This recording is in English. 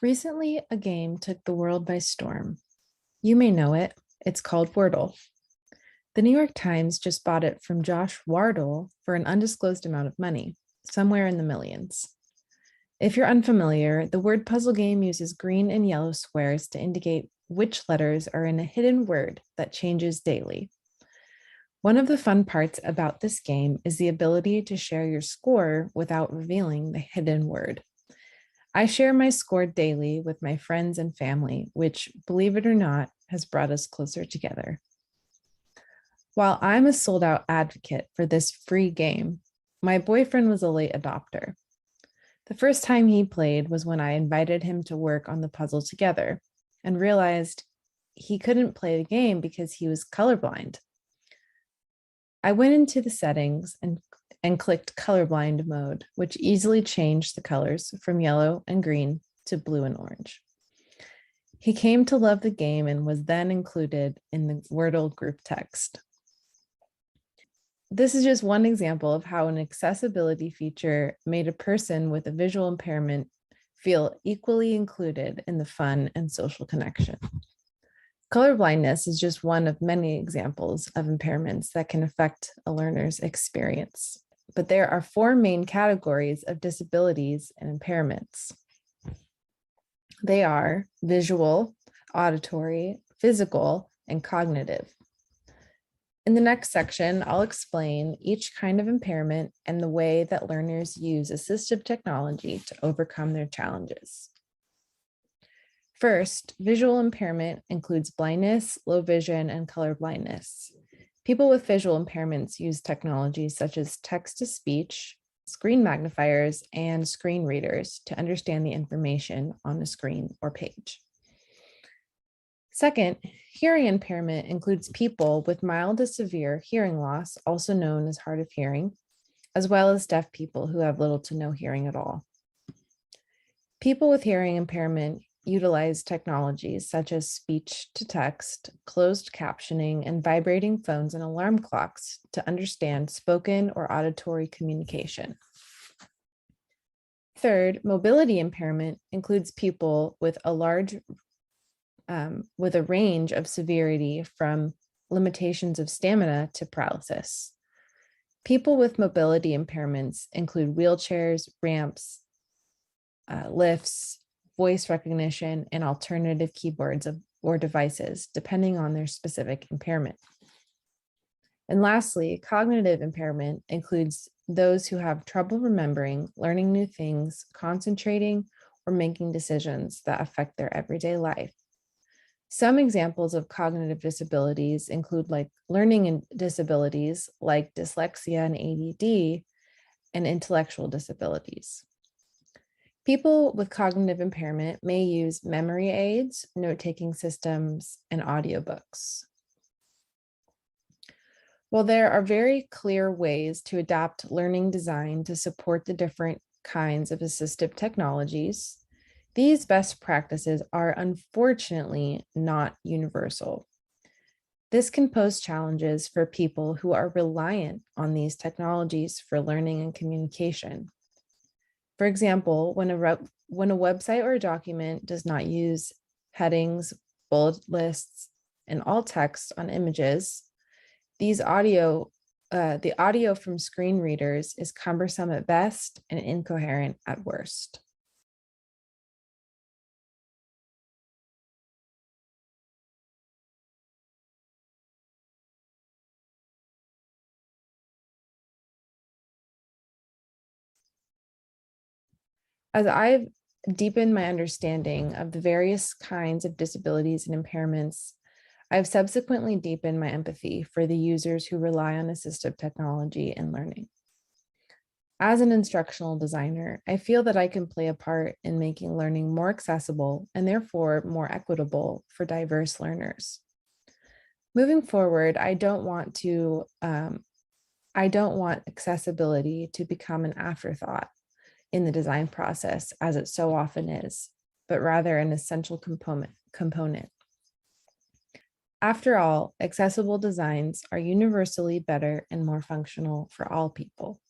Recently, a game took the world by storm. You may know it. It's called Wordle. The New York Times just bought it from Josh Wardle for an undisclosed amount of money, somewhere in the millions. If you're unfamiliar, the word puzzle game uses green and yellow squares to indicate which letters are in a hidden word that changes daily. One of the fun parts about this game is the ability to share your score without revealing the hidden word. I share my score daily with my friends and family, which, believe it or not, has brought us closer together. While I'm a sold out advocate for this free game, my boyfriend was a late adopter. The first time he played was when I invited him to work on the puzzle together and realized he couldn't play the game because he was colorblind. I went into the settings and clicked colorblind mode, which easily changed the colors from yellow and green to blue and orange. He came to love the game and was then included in the Wordle group text. This is just one example of how an accessibility feature made a person with a visual impairment feel equally included in the fun and social connection. Colorblindness is just one of many examples of impairments that can affect a learner's experience. But there are four main categories of disabilities and impairments. They are visual, auditory, physical, and cognitive. In the next section, I'll explain each kind of impairment and the way that learners use assistive technology to overcome their challenges. First, visual impairment includes blindness, low vision, and color blindness. People with visual impairments use technologies such as text-to-speech, screen magnifiers, and screen readers to understand the information on a screen or page. Second, hearing impairment includes people with mild to severe hearing loss, also known as hard of hearing, as well as deaf people who have little to no hearing at all. People with hearing impairment utilize technologies such as speech to text, closed captioning, and vibrating phones and alarm clocks to understand spoken or auditory communication. Third, mobility impairment includes people with a range of severity from limitations of stamina to paralysis. People with mobility impairments include wheelchairs, ramps, lifts, voice recognition, and alternative keyboards or devices, depending on their specific impairment. And lastly, cognitive impairment includes those who have trouble remembering, learning new things, concentrating, or making decisions that affect their everyday life. Some examples of cognitive disabilities include learning disabilities like dyslexia and ADD, and intellectual disabilities. People with cognitive impairment may use memory aids, note-taking systems, and audiobooks. While there are very clear ways to adapt learning design to support the different kinds of assistive technologies, these best practices are unfortunately not universal. This can pose challenges for people who are reliant on these technologies for learning and communication. For example, when a website or a document does not use headings, bullet lists, and alt text on images, the audio from screen readers is cumbersome at best and incoherent at worst. As I've deepened my understanding of the various kinds of disabilities and impairments, I've subsequently deepened my empathy for the users who rely on assistive technology in learning. As an instructional designer, I feel that I can play a part in making learning more accessible and therefore more equitable for diverse learners. Moving forward, I don't want accessibility to become an afterthought in the design process, as it so often is, but rather an essential component. After all, accessible designs are universally better and more functional for all people.